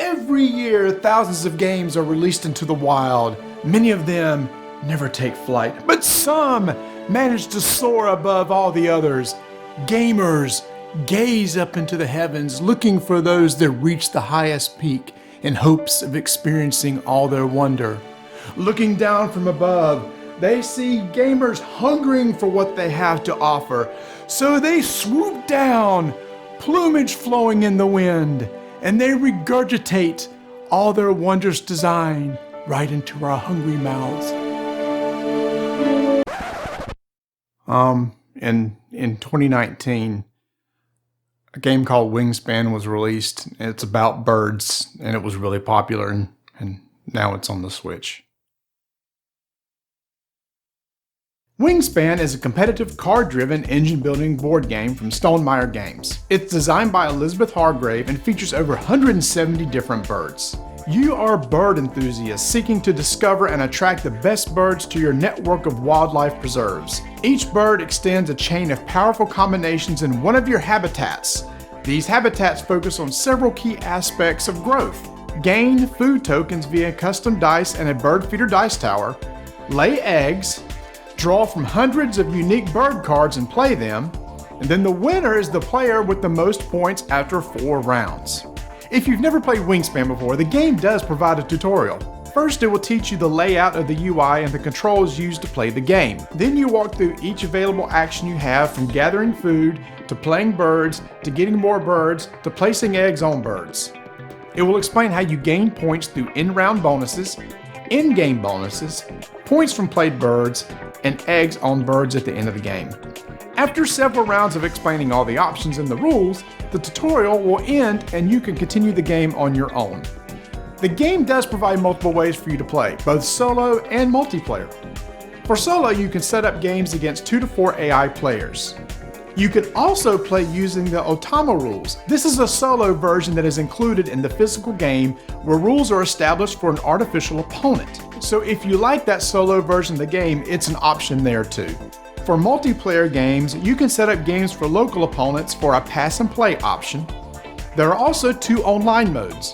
Every year, thousands of games are released into the wild. Many of them never take flight, but some manage to soar above all the others. Gamers gaze up into the heavens, looking for those that reach the highest peak in hopes of experiencing all their wonder. Looking down from above, they see gamers hungering for what they have to offer. So they swoop down, plumage flowing in the wind, and they regurgitate all their wondrous design right into our hungry mouths. In 2019, a game called Wingspan was released. It's about birds, and it was really popular, and now it's on the Switch. Wingspan is a competitive card-driven engine-building board game from Stonemaier Games. It's designed by Elizabeth Hargrave and features over 170 different birds. You are bird enthusiasts seeking to discover and attract the best birds to your network of wildlife preserves. Each bird extends a chain of powerful combinations in one of your habitats. These habitats focus on several key aspects of growth. Gain food tokens via custom dice and a bird feeder dice tower. Lay eggs. Draw from hundreds of unique bird cards and play them, and then the winner is the player with the most points after 4 rounds. If you've never played Wingspan before, the game does provide a tutorial. First, it will teach you the layout of the UI and the controls used to play the game. Then you walk through each available action you have, from gathering food, to playing birds, to getting more birds, to placing eggs on birds. It will explain how you gain points through in-round bonuses, in-game bonuses, points from played birds, and eggs on birds at the end of the game. After several rounds of explaining all the options and the rules, the tutorial will end and you can continue the game on your own. The game does provide multiple ways for you to play, both solo and multiplayer. For solo, you can set up games against 2 to 4 AI players. You can also play using the Otama rules. This is a solo version that is included in the physical game, where rules are established for an artificial opponent. So if you like that solo version of the game, it's an option there too. For multiplayer games, you can set up games for local opponents for a pass and play option. There are also 2 online modes.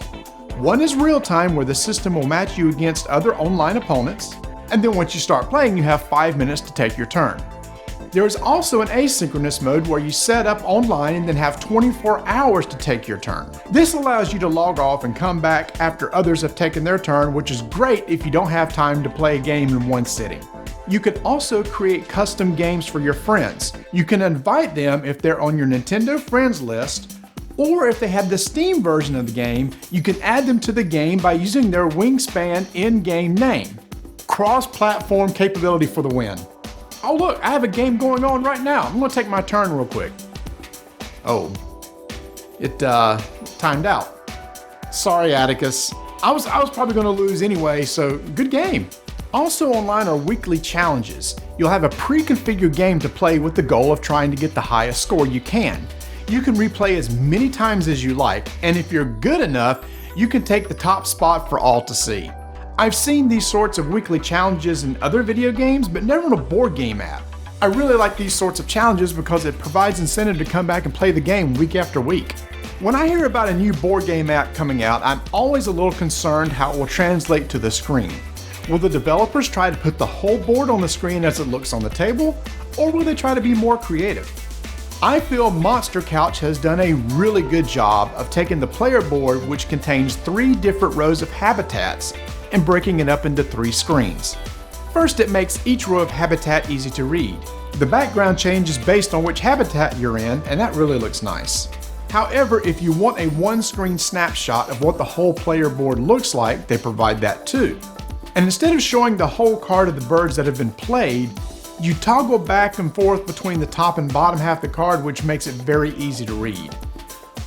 One is real time, where the system will match you against other online opponents, and then once you start playing, you have 5 minutes to take your turn. There is also an asynchronous mode where you set up online and then have 24 hours to take your turn. This allows you to log off and come back after others have taken their turn, which is great if you don't have time to play a game in one sitting. You can also create custom games for your friends. You can invite them if they're on your Nintendo friends list, or if they have the Steam version of the game, you can add them to the game by using their Wingspan in-game name. Cross-platform capability for the win. Oh look, I have a game going on right now. I'm gonna take my turn real quick. Oh, it timed out. Sorry, Atticus. I was probably gonna lose anyway, so good game. Also online are weekly challenges. You'll have a pre-configured game to play with the goal of trying to get the highest score you can. You can replay as many times as you like, and if you're good enough, you can take the top spot for all to see. I've seen these sorts of weekly challenges in other video games, but never in a board game app. I really like these sorts of challenges because it provides incentive to come back and play the game week after week. When I hear about a new board game app coming out, I'm always a little concerned how it will translate to the screen. Will the developers try to put the whole board on the screen as it looks on the table, or will they try to be more creative? I feel Monster Couch has done a really good job of taking the player board, which contains 3 different rows of habitats, and breaking it up into 3 screens. First, it makes each row of habitat easy to read. The background changes based on which habitat you're in, and that really looks nice. However, if you want a one-screen snapshot of what the whole player board looks like, they provide that too. And instead of showing the whole card of the birds that have been played, you toggle back and forth between the top and bottom half of the card, which makes it very easy to read.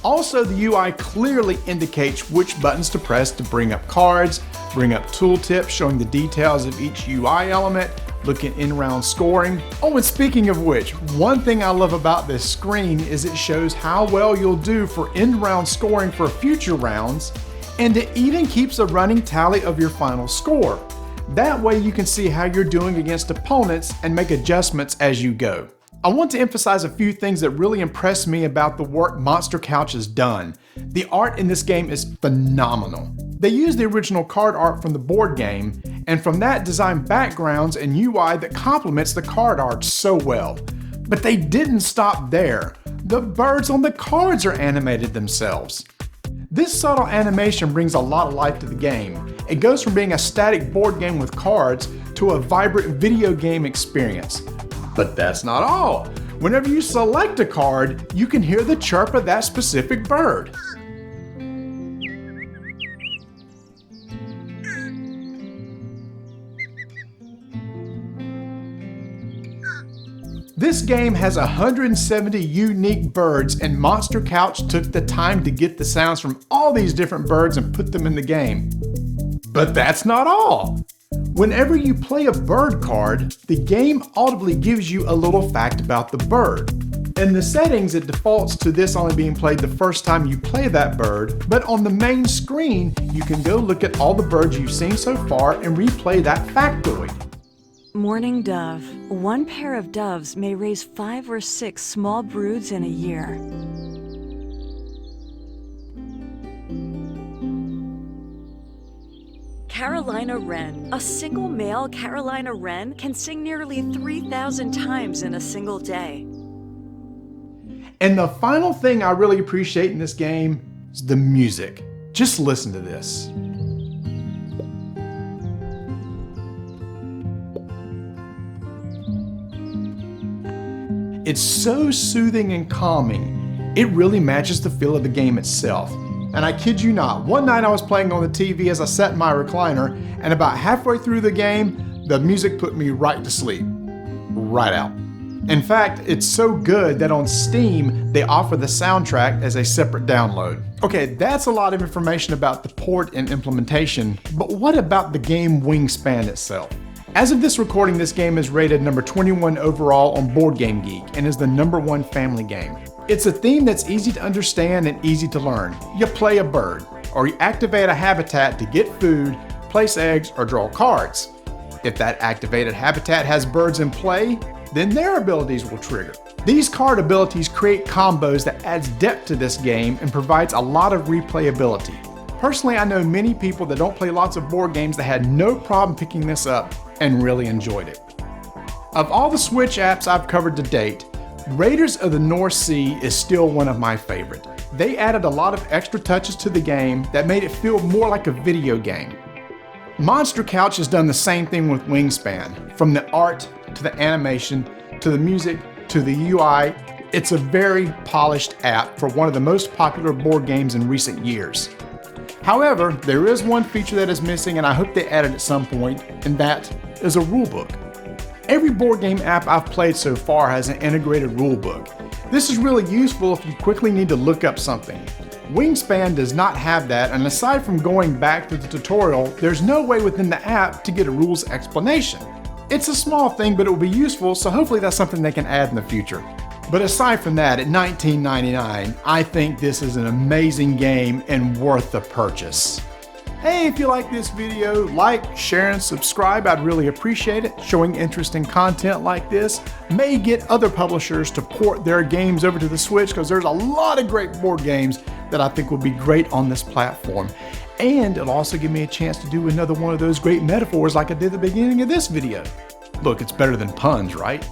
Also, the UI clearly indicates which buttons to press to bring up cards, bring up tooltips showing the details of each UI element, look at in-round scoring. Oh, and speaking of which, one thing I love about this screen is it shows how well you'll do for in-round scoring for future rounds, and it even keeps a running tally of your final score. That way you can see how you're doing against opponents and make adjustments as you go. I want to emphasize a few things that really impressed me about the work Monster Couch has done. The art in this game is phenomenal. They used the original card art from the board game, and from that designed backgrounds and UI that complements the card art so well. But they didn't stop there. The birds on the cards are animated themselves. This subtle animation brings a lot of life to the game. It goes from being a static board game with cards to a vibrant video game experience. But that's not all. Whenever you select a card, you can hear the chirp of that specific bird. This game has 170 unique birds, and Monster Couch took the time to get the sounds from all these different birds and put them in the game. But that's not all. Whenever you play a bird card, the game audibly gives you a little fact about the bird. In the settings, it defaults to this only being played the first time you play that bird, but on the main screen, you can go look at all the birds you've seen so far and replay that factoid. Mourning dove. One pair of doves may raise 5 or 6 small broods in a year. Carolina wren. A single male Carolina wren can sing nearly 3,000 times in a single day. And the final thing I really appreciate in this game is the music. Just listen to this. It's so soothing and calming. It really matches the feel of the game itself. And I kid you not, one night I was playing on the TV as I sat in my recliner, and about halfway through the game, the music put me right to sleep. Right out. In fact, it's so good that on Steam, they offer the soundtrack as a separate download. Okay, that's a lot of information about the port and implementation, but what about the game Wingspan itself? As of this recording, this game is rated number 21 overall on Board Game Geek and is the #1 family game. It's a theme that's easy to understand and easy to learn. You play a bird, or you activate a habitat to get food, place eggs, or draw cards. If that activated habitat has birds in play, then their abilities will trigger. These card abilities create combos that adds depth to this game and provides a lot of replayability. Personally, I know many people that don't play lots of board games that had no problem picking this up and really enjoyed it. Of all the Switch apps I've covered to date, Raiders of the North Sea is still one of my favorite. They added a lot of extra touches to the game that made it feel more like a video game. Monster Couch has done the same thing with Wingspan. From the art, to the animation, to the music, to the UI, it's a very polished app for one of the most popular board games in recent years. However, there is one feature that is missing, and I hope they add it at some point, and that is a rulebook. Every board game app I've played so far has an integrated rulebook. This is really useful if you quickly need to look up something. Wingspan does not have that, and aside from going back to the tutorial, there's no way within the app to get a rules explanation. It's a small thing, but it will be useful, so hopefully that's something they can add in the future. But aside from that, at $19.99, I think this is an amazing game and worth the purchase. Hey, if you like this video, like, share, and subscribe. I'd really appreciate it. Showing interest in content like this may get other publishers to port their games over to the Switch, because there's a lot of great board games that I think will be great on this platform. And it'll also give me a chance to do another one of those great metaphors like I did at the beginning of this video. Look, it's better than puns, right?